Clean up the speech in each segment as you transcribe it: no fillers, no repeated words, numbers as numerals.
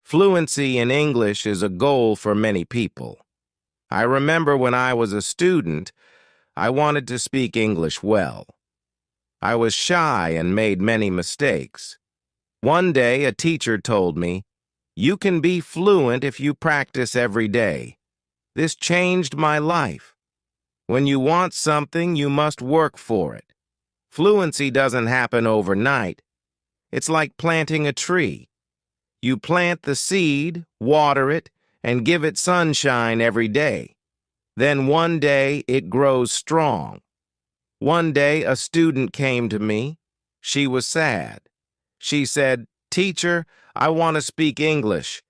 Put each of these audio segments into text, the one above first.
Fluency in English is a goal for many people. I remember when I was a student, I wanted to speak English well. I was shy and made many mistakes. One day, a teacher told me, "You can be fluent if you practice every day." This changed my life. When you want something, you must work for it. Fluency doesn't happen overnight. It's like planting a tree. You plant the seed, water it, and give it sunshine every day. Then one day it grows strong. One day a student came to me. She was sad. She said, "Teacher, I want to speak English,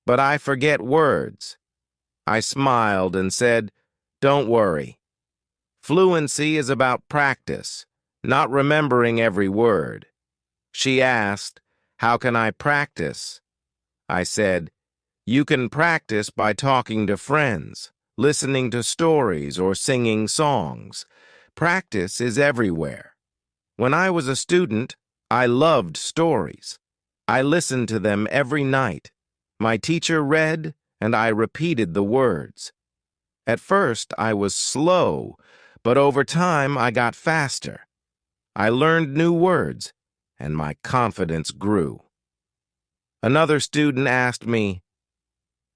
but I forget words." I smiled and said, "Don't worry. Fluency is about practice, not remembering every word." She asked, "How can I practice?" I said, "You can practice by talking to friends, listening to stories, or singing songs. Practice is everywhere." When I was a student, I loved stories. I listened to them every night. My teacher read, and I repeated the words. At first, I was slow, but over time, I got faster. I learned new words, and my confidence grew. Another student asked me,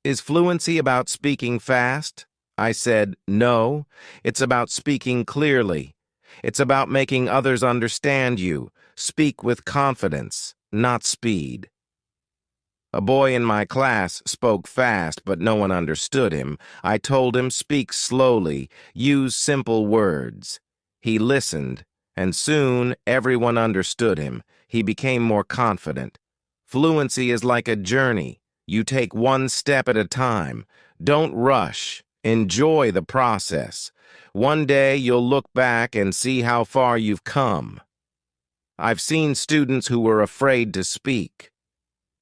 "Is fluency about speaking fast?" I said, "No, it's about speaking clearly. It's about making others understand you. Speak with confidence, not speed." A boy in my class spoke fast, but no one understood him. I told him, "Speak slowly, use simple words." He listened, and soon everyone understood him. He became more confident. Fluency is like a journey. You take one step at a time. Don't rush. Enjoy the process. One day you'll look back and see how far you've come. I've seen students who were afraid to speak,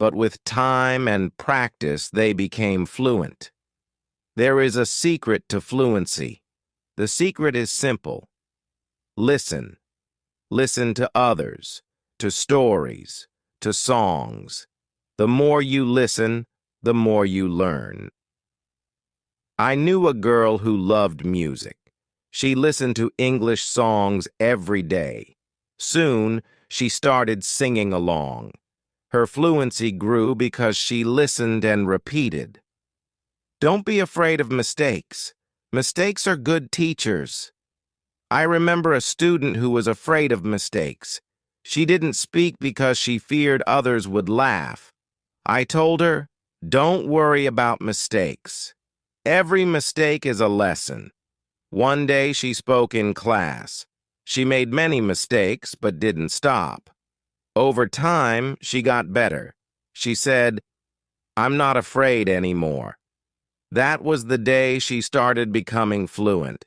but with time and practice they became fluent. There is a secret to fluency. The secret is simple. Listen. Listen to others, to stories, to songs. The more you listen, the more you learn. I knew a girl who loved music. She listened to English songs every day. Soon, she started singing along. Her fluency grew because she listened and repeated. Don't be afraid of mistakes. Mistakes are good teachers. I remember a student who was afraid of mistakes. She didn't speak because she feared others would laugh. I told her, "Don't worry about mistakes. Every mistake is a lesson." One day she spoke in class. She made many mistakes but didn't stop. Over time, she got better. She said, "I'm not afraid anymore." That was the day she started becoming fluent.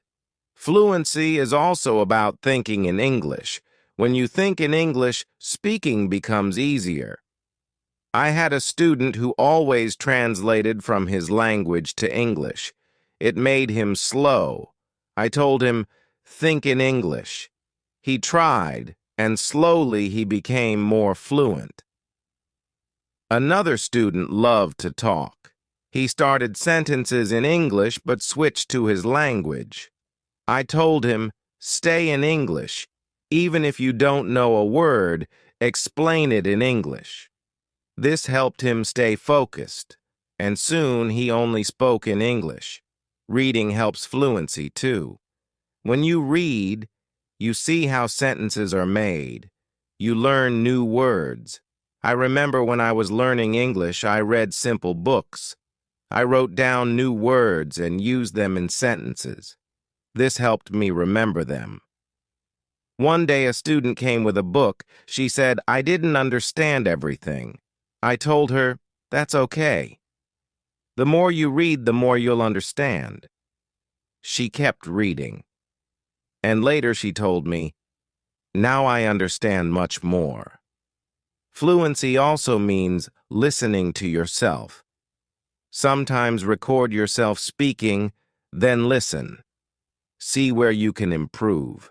Fluency is also about thinking in English. When you think in English, speaking becomes easier. I had a student who always translated from his language to English. It made him slow. I told him, "Think in English." He tried, and slowly he became more fluent. Another student loved to talk. He started sentences in English but switched to his language. I told him, "Stay in English. Even if you don't know a word, explain it in English." This helped him stay focused, and soon he only spoke in English. Reading helps fluency too. When you read, you see how sentences are made. You learn new words. I remember when I was learning English, I read simple books. I wrote down new words and used them in sentences. This helped me remember them. One day a student came with a book. She said, "I didn't understand everything." I told her, "That's okay. The more you read, the more you'll understand." She kept reading. And later she told me, "Now I understand much more." Fluency also means listening to yourself. Sometimes record yourself speaking, then listen. See where you can improve.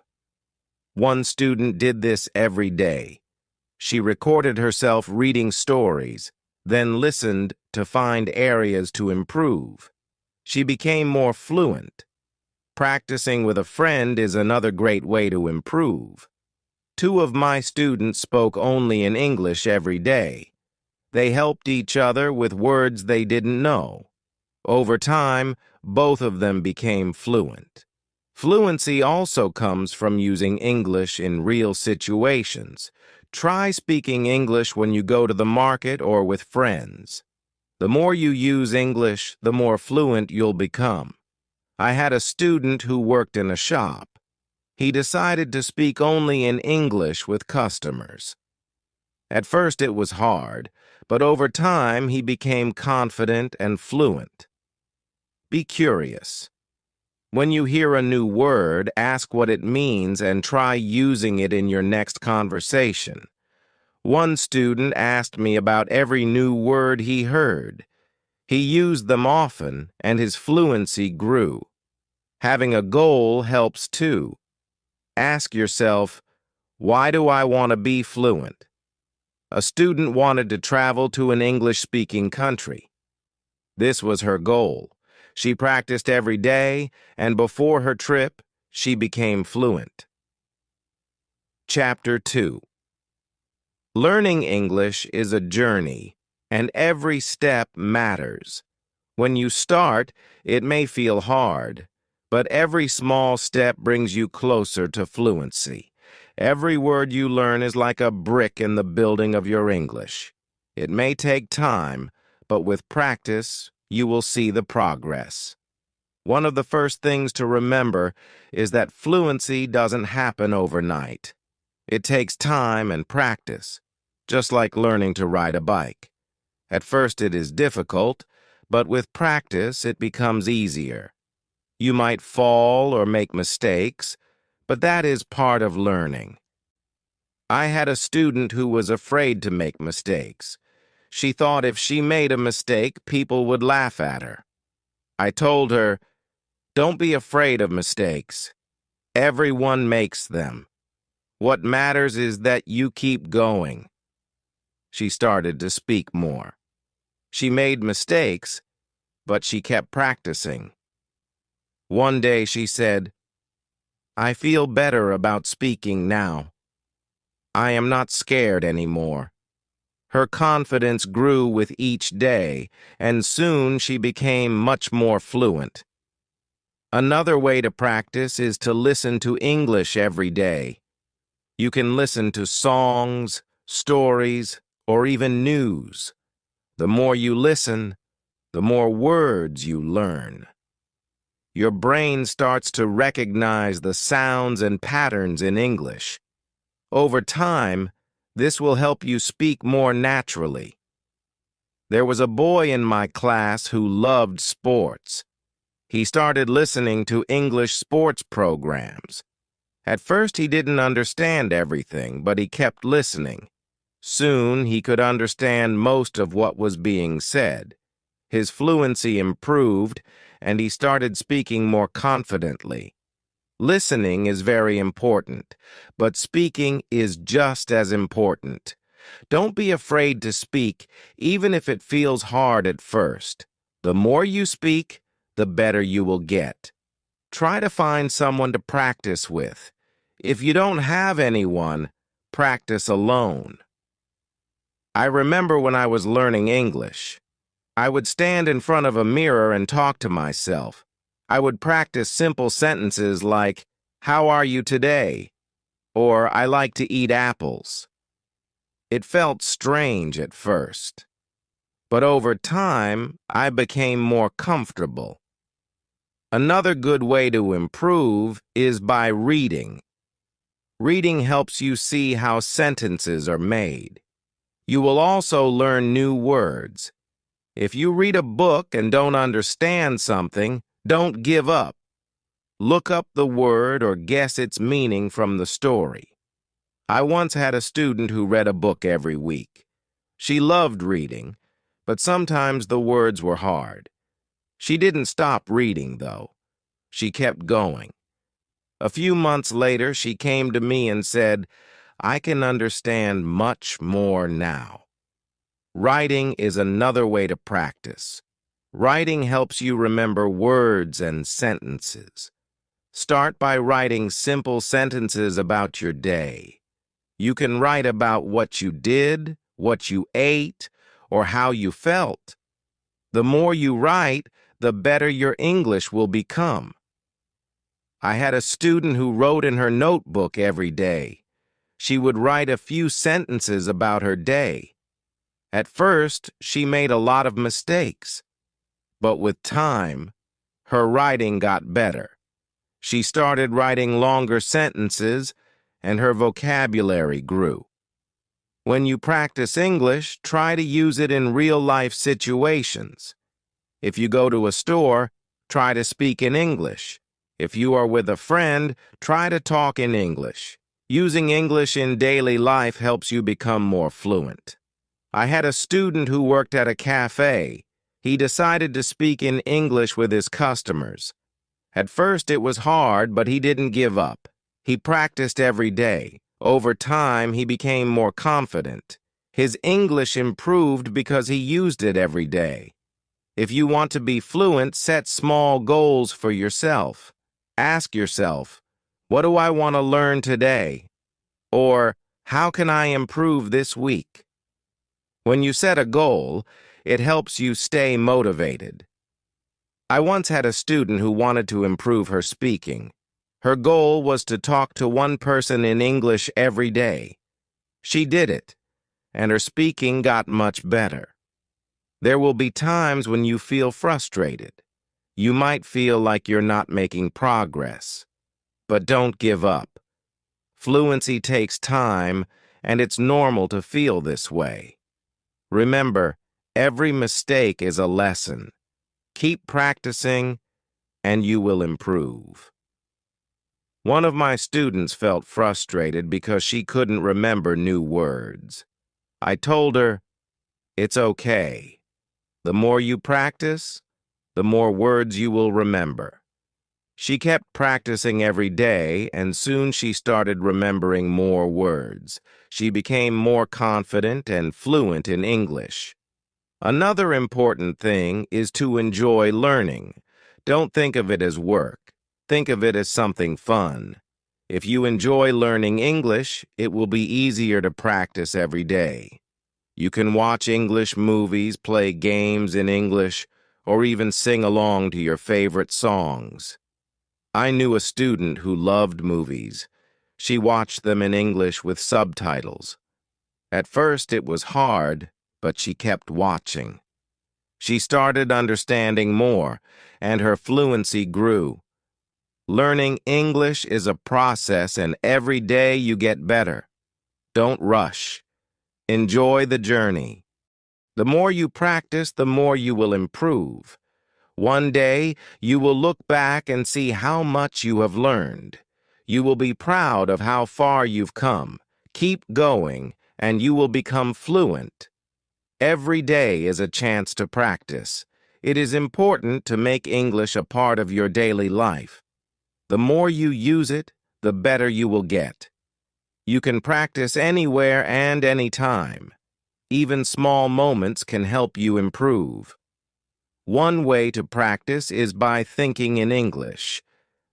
One student did this every day. She recorded herself reading stories. then listened to find areas to improve. She became more fluent. Practicing with a friend is another great way to improve. Two of my students spoke only in English every day. They helped each other with words they didn't know. Over time, both of them became fluent. Fluency also comes from using English in real situations. Try speaking English when you go to the market or with friends. The more you use English, the more fluent you'll become. I had a student who worked in a shop. He decided to speak only in English with customers. At first it was hard, but over time he became confident and fluent. Be curious. When you hear a new word, ask what it means and try using it in your next conversation. One student asked me about every new word he heard. He used them often, and his fluency grew. Having a goal helps too. Ask yourself, why do I want to be fluent? A student wanted to travel to an English-speaking country. This was her goal. She practiced every day, and before her trip, she became fluent. Chapter 2. Learning English is a journey, and every step matters. When you start, it may feel hard, but every small step brings you closer to fluency. Every word you learn is like a brick in the building of your English. It may take time, but with practice, you will see the progress. One of the first things to remember is that fluency doesn't happen overnight. It takes time and practice, just like learning to ride a bike. At first it is difficult, but with practice it becomes easier. You might fall or make mistakes, but that is part of learning. I had a student who was afraid to make mistakes. She thought if she made a mistake, people would laugh at her. I told her, "Don't be afraid of mistakes. Everyone makes them. What matters is that you keep going." She started to speak more. She made mistakes, but she kept practicing. One day she said, "I feel better about speaking now. I am not scared anymore." Her confidence grew with each day, and soon she became much more fluent. Another way to practice is to listen to English every day. You can listen to songs, stories, or even news. The more you listen, the more words you learn. Your brain starts to recognize the sounds and patterns in English. Over time, this will help you speak more naturally. There was a boy in my class who loved sports. He started listening to English sports programs. At first he didn't understand everything, but he kept listening. Soon he could understand most of what was being said. His fluency improved, and he started speaking more confidently. Listening is very important, but speaking is just as important. Don't be afraid to speak, even if it feels hard at first. The more you speak, the better you will get. Try to find someone to practice with. If you don't have anyone, practice alone. I remember when I was learning English. I would stand in front of a mirror and talk to myself. I would practice simple sentences like, "How are you today?" or "I like to eat apples." It felt strange at first, but over time, I became more comfortable. Another good way to improve is by reading. Reading helps you see how sentences are made. You will also learn new words. If you read a book and don't understand something, don't give up. Look up the word or guess its meaning from the story. I once had a student who read a book every week. She loved reading, but sometimes the words were hard. She didn't stop reading, though. She kept going. A few months later, she came to me and said, "I can understand much more now." Writing is another way to practice. Writing helps you remember words and sentences. Start by writing simple sentences about your day. You can write about what you did, what you ate, or how you felt. The more you write, the better your English will become. I had a student who wrote in her notebook every day. She would write a few sentences about her day. At first, she made a lot of mistakes, but with time, her writing got better. She started writing longer sentences, and her vocabulary grew. When you practice English, try to use it in real-life situations. If you go to a store, try to speak in English. If you are with a friend, try to talk in English. Using English in daily life helps you become more fluent. I had a student who worked at a cafe. He decided to speak in English with his customers. At first it was hard, but he didn't give up. He practiced every day. Over time, he became more confident. His English improved because he used it every day. If you want to be fluent, set small goals for yourself. Ask yourself, what do I want to learn today? Or, how can I improve this week? When you set a goal, it helps you stay motivated. I once had a student who wanted to improve her speaking. Her goal was to talk to one person in English every day. She did it, and her speaking got much better. There will be times when you feel frustrated. You might feel like you're not making progress. But don't give up. Fluency takes time, and it's normal to feel this way. Remember, every mistake is a lesson. Keep practicing, and you will improve. One of my students felt frustrated because she couldn't remember new words. I told her, it's okay. The more you practice, the more words you will remember. She kept practicing every day, and soon she started remembering more words. She became more confident and fluent in English. Another important thing is to enjoy learning. Don't think of it as work. Think of it as something fun. If you enjoy learning English, it will be easier to practice every day. You can watch English movies, play games in English, or even sing along to your favorite songs. I knew a student who loved movies. She watched them in English with subtitles. At first it was hard, but she kept watching. She started understanding more, and her fluency grew. Learning English is a process, and every day you get better. Don't rush. Enjoy the journey. The more you practice, the more you will improve. One day, you will look back and see how much you have learned. You will be proud of how far you've come. Keep going, and you will become fluent. Every day is a chance to practice. It is important to make English a part of your daily life. The more you use it, the better you will get. You can practice anywhere and anytime. Even small moments can help you improve. One way to practice is by thinking in English.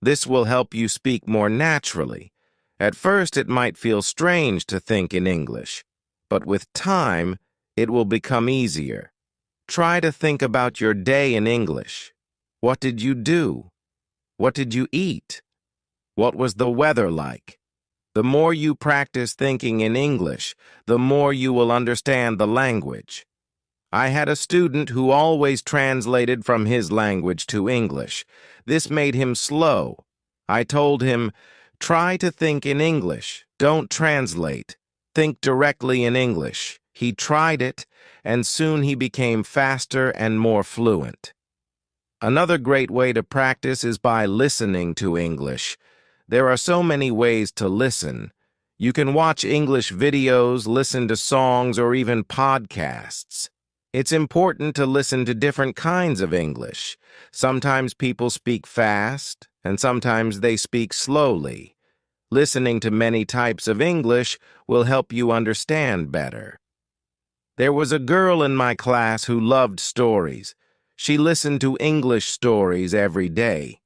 This will help you speak more naturally. At first, it might feel strange to think in English, but with time, it will become easier. Try to think about your day in English. What did you do? What did you eat? What was the weather like? The more you practice thinking in English, the more you will understand the language. I had a student who always translated from his language to English. This made him slow. I told him, try to think in English. Don't translate. Think directly in English. He tried it, and soon he became faster and more fluent. Another great way to practice is by listening to English. There are so many ways to listen. You can watch English videos, listen to songs, or even podcasts. It's important to listen to different kinds of English. Sometimes people speak fast, and sometimes they speak slowly. Listening to many types of English will help you understand better. There was a girl in my class who loved stories. She listened to English stories every day.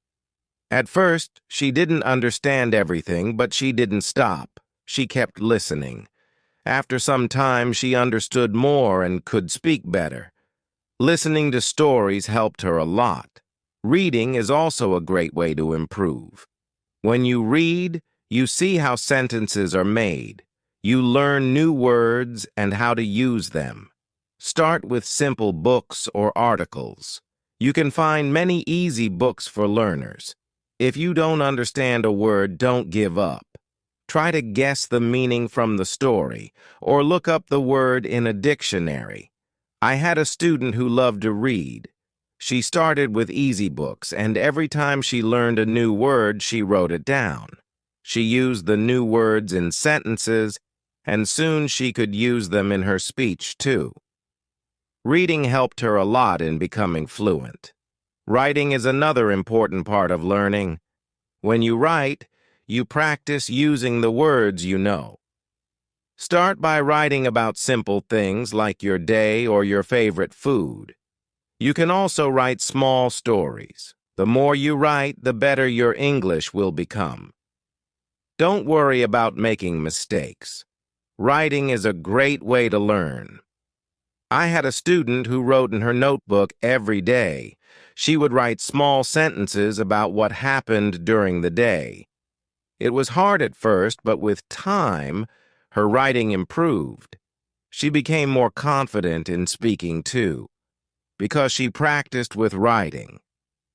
At first, she didn't understand everything, but she didn't stop. She kept listening. After some time, she understood more and could speak better. Listening to stories helped her a lot. Reading is also a great way to improve. When you read, you see how sentences are made. You learn new words and how to use them. Start with simple books or articles. You can find many easy books for learners. If you don't understand a word, don't give up. Try to guess the meaning from the story, or look up the word in a dictionary. I had a student who loved to read. She started with easy books, and every time she learned a new word, she wrote it down. She used the new words in sentences, and soon she could use them in her speech, too. Reading helped her a lot in becoming fluent. Writing is another important part of learning. When you write, you practice using the words you know. Start by writing about simple things like your day or your favorite food. You can also write small stories. The more you write, the better your English will become. Don't worry about making mistakes. Writing is a great way to learn. I had a student who wrote in her notebook every day. She would write small sentences about what happened during the day. It was hard at first, but with time, her writing improved. She became more confident in speaking too, because she practiced with writing.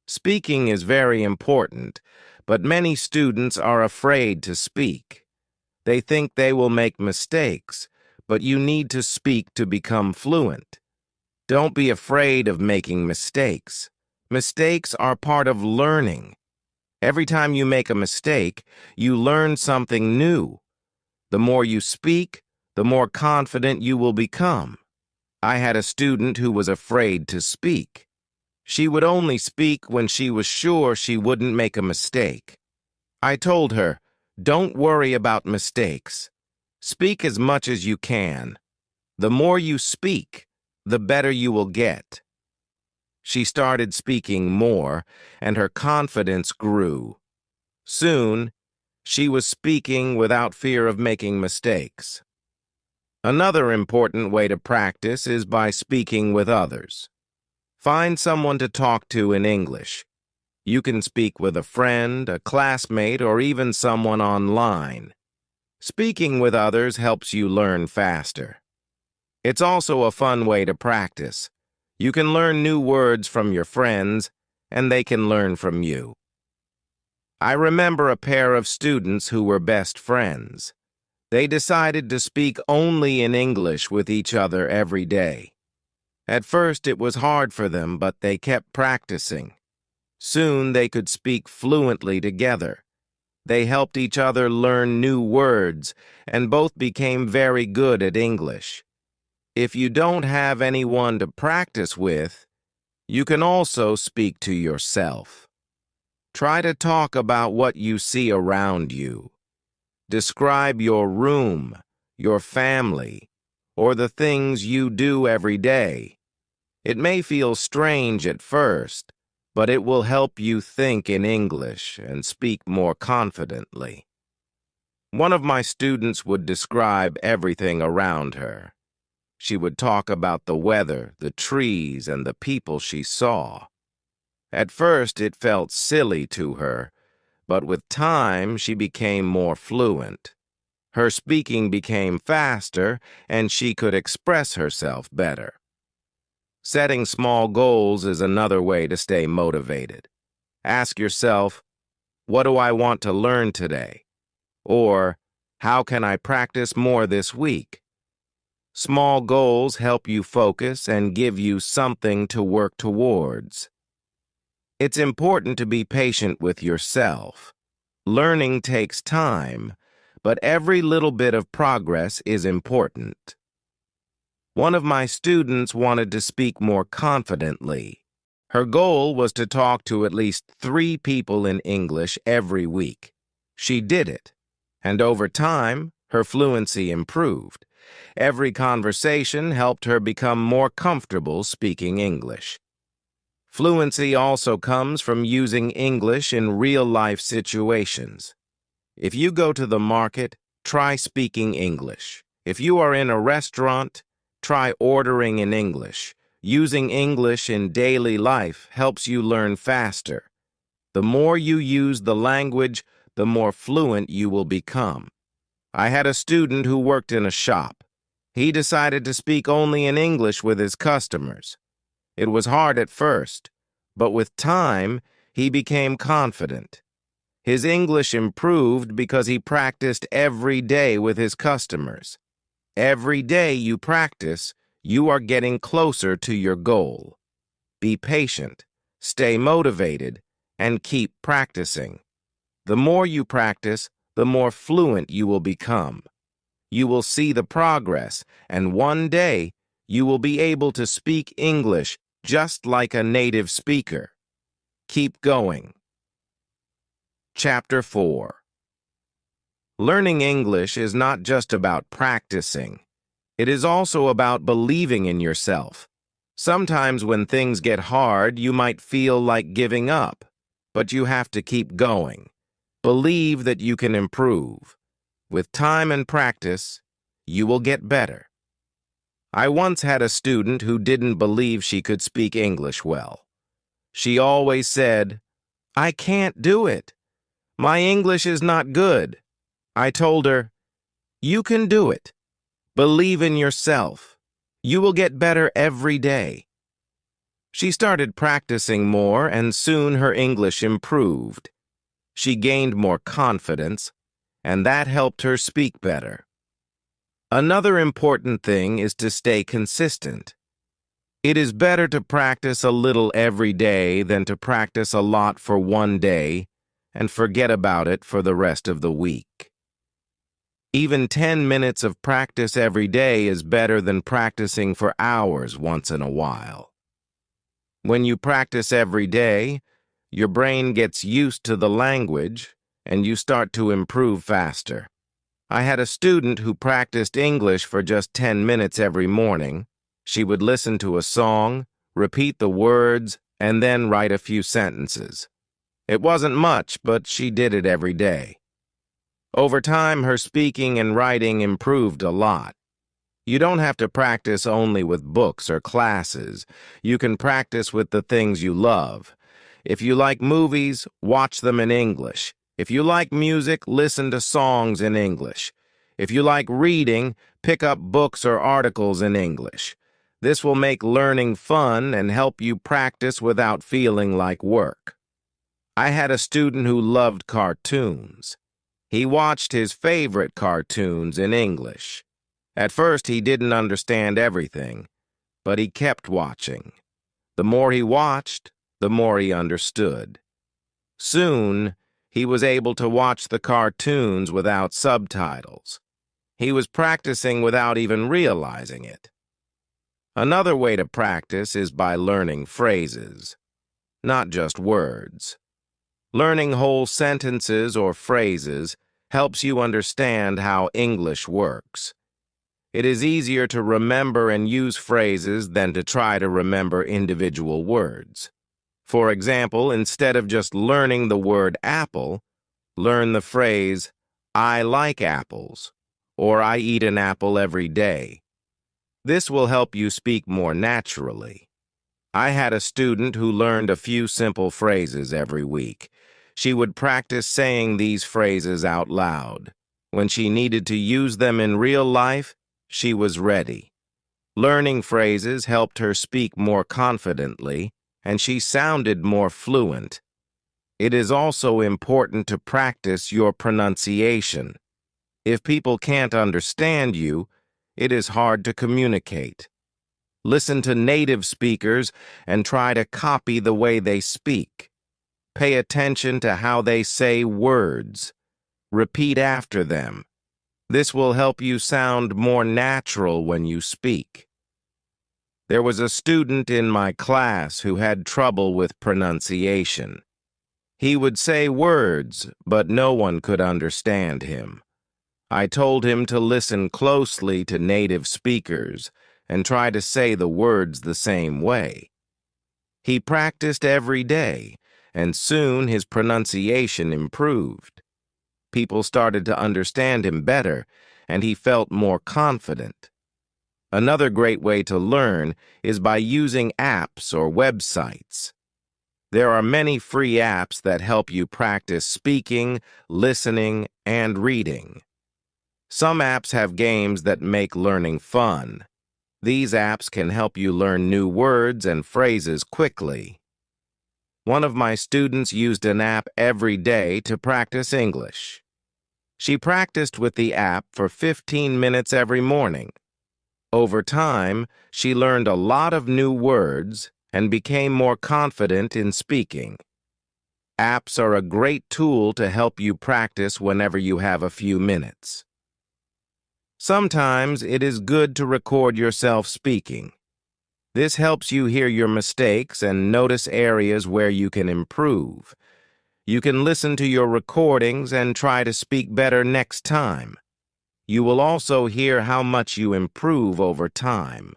Speaking is very important, but many students are afraid to speak. They think they will make mistakes, but you need to speak to become fluent. Don't be afraid of making mistakes. Mistakes are part of learning. Every time you make a mistake, you learn something new. The more you speak, the more confident you will become. I had a student who was afraid to speak. She would only speak when she was sure she wouldn't make a mistake. I told her, don't worry about mistakes. Speak as much as you can. The more you speak, the better you will get. She started speaking more, and her confidence grew. Soon, she was speaking without fear of making mistakes. Another important way to practice is by speaking with others. Find someone to talk to in English. You can speak with a friend, a classmate, or even someone online. Speaking with others helps you learn faster. It's also a fun way to practice. You can learn new words from your friends, and they can learn from you. I remember a pair of students who were best friends. They decided to speak only in English with each other every day. At first it was hard for them, but they kept practicing. Soon they could speak fluently together. They helped each other learn new words, and both became very good at English. If you don't have anyone to practice with, you can also speak to yourself. Try to talk about what you see around you. Describe your room, your family, or the things you do every day. It may feel strange at first, but it will help you think in English and speak more confidently. One of my students would describe everything around her. She would talk about the weather, the trees, and the people she saw. At first, it felt silly to her, but with time, she became more fluent. Her speaking became faster, and she could express herself better. Setting small goals is another way to stay motivated. Ask yourself, what do I want to learn today? Or, how can I practice more this week? Small goals help you focus and give you something to work towards. It's important to be patient with yourself. Learning takes time, but every little bit of progress is important. One of my students wanted to speak more confidently. Her goal was to talk to at least 3 people in English every week. She did it, and over time, her fluency improved. Every conversation helped her become more comfortable speaking English. Fluency also comes from using English in real-life situations. If you go to the market, try speaking English. If you are in a restaurant, try ordering in English. Using English in daily life helps you learn faster. The more you use the language, the more fluent you will become. I had a student who worked in a shop. He decided to speak only in English with his customers. It was hard at first, but with time, he became confident. His English improved because he practiced every day with his customers. Every day you practice, you are getting closer to your goal. Be patient, stay motivated, and keep practicing. The more you practice, the more fluent you will become. You will see the progress, and one day you will be able to speak English just like a native speaker. Keep going. Chapter 4. Learning English is not just about practicing. It is also about believing in yourself. Sometimes when things get hard, you might feel like giving up, but you have to keep going. Believe that you can improve. With time and practice, you will get better. I once had a student who didn't believe she could speak English well. She always said, "I can't do it. My English is not good." I told her, "You can do it. Believe in yourself. You will get better every day." She started practicing more, and soon her English improved. She gained more confidence, and that helped her speak better. Another important thing is to stay consistent. It is better to practice a little every day than to practice a lot for one day and forget about it for the rest of the week. Even 10 minutes of practice every day is better than practicing for hours once in a while. When you practice every day, your brain gets used to the language and you start to improve faster. I had a student who practiced English for just 10 minutes every morning. She would listen to a song, repeat the words, and then write a few sentences. It wasn't much, but she did it every day. Over time, her speaking and writing improved a lot. You don't have to practice only with books or classes. You can practice with the things you love. If you like movies, watch them in English. If you like music, listen to songs in English. If you like reading, pick up books or articles in English. This will make learning fun and help you practice without feeling like work. I had a student who loved cartoons. He watched his favorite cartoons in English. At first, he didn't understand everything, but he kept watching. The more he watched, the more he understood. Soon, he was able to watch the cartoons without subtitles. He was practicing without even realizing it. Another way to practice is by learning phrases, not just words. Learning whole sentences or phrases helps you understand how English works. It is easier to remember and use phrases than to try to remember individual words. For example, instead of just learning the word apple, learn the phrase, "I like apples," or "I eat an apple every day." This will help you speak more naturally. I had a student who learned a few simple phrases every week. She would practice saying these phrases out loud. When she needed to use them in real life, she was ready. Learning phrases helped her speak more confidently, and she sounded more fluent. It is also important to practice your pronunciation. If people can't understand you, it is hard to communicate. Listen to native speakers and try to copy the way they speak. Pay attention to how they say words. Repeat after them. This will help you sound more natural when you speak. There was a student in my class who had trouble with pronunciation. He would say words, but no one could understand him. I told him to listen closely to native speakers and try to say the words the same way. He practiced every day, and soon his pronunciation improved. People started to understand him better, and he felt more confident. Another great way to learn is by using apps or websites. There are many free apps that help you practice speaking, listening, and reading. Some apps have games that make learning fun. These apps can help you learn new words and phrases quickly. One of my students used an app every day to practice English. She practiced with the app for 15 minutes every morning. Over time, she learned a lot of new words and became more confident in speaking. Apps are a great tool to help you practice whenever you have a few minutes. Sometimes it is good to record yourself speaking. This helps you hear your mistakes and notice areas where you can improve. You can listen to your recordings and try to speak better next time. You will also hear how much you improve over time.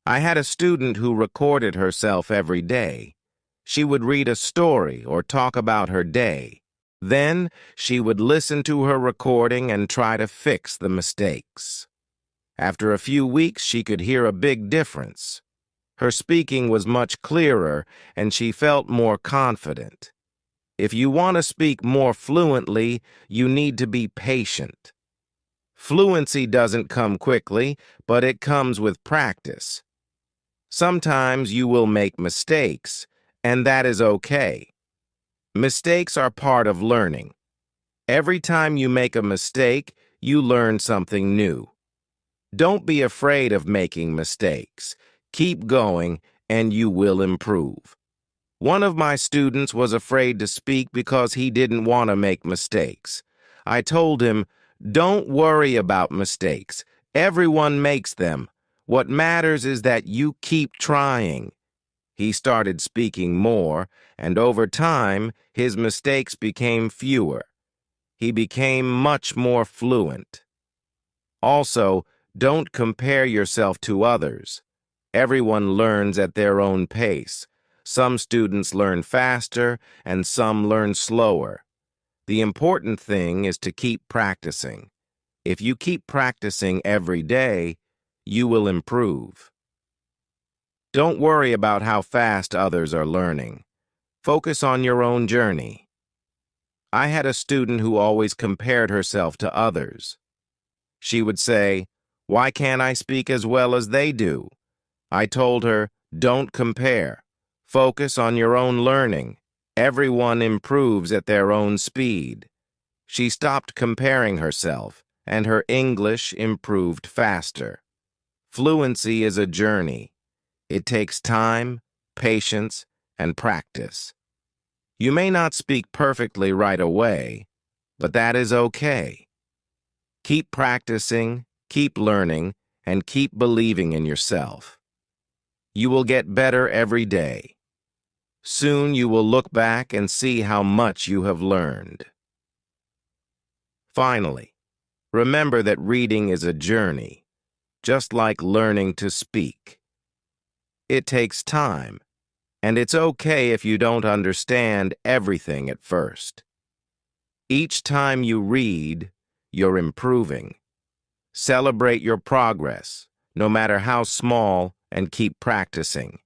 I had a student who recorded herself every day. She would read a story or talk about her day. Then she would listen to her recording and try to fix the mistakes. After a few weeks, she could hear a big difference. Her speaking was much clearer, and she felt more confident. If you want to speak more fluently, you need to be patient. Fluency doesn't come quickly, but it comes with practice. Sometimes you will make mistakes, and that is okay. Mistakes are part of learning. Every time you make a mistake, you learn something new. Don't be afraid of making mistakes. Keep going, and you will improve. One of my students was afraid to speak because he didn't want to make mistakes. I told him, "Don't worry about mistakes. Everyone makes them. What matters is that you keep trying." He started speaking more, and over time, his mistakes became fewer. He became much more fluent. Also, don't compare yourself to others. Everyone learns at their own pace. Some students learn faster, and some learn slower. The important thing is to keep practicing. If you keep practicing every day, you will improve. Don't worry about how fast others are learning. Focus on your own journey. I had a student who always compared herself to others. She would say, "Why can't I speak as well as they do?" I told her, "Don't compare. Focus on your own learning. Everyone improves at their own speed." She stopped comparing herself, and her English improved faster. Fluency is a journey. It takes time, patience, and practice. You may not speak perfectly right away, but that is okay. Keep practicing, keep learning, and keep believing in yourself. You will get better every day. Soon you will look back and see how much you have learned. Finally, remember that reading is a journey, just like learning to speak. It takes time, and it's okay if you don't understand everything at first. Each time you read, you're improving. Celebrate your progress, no matter how small, and keep practicing.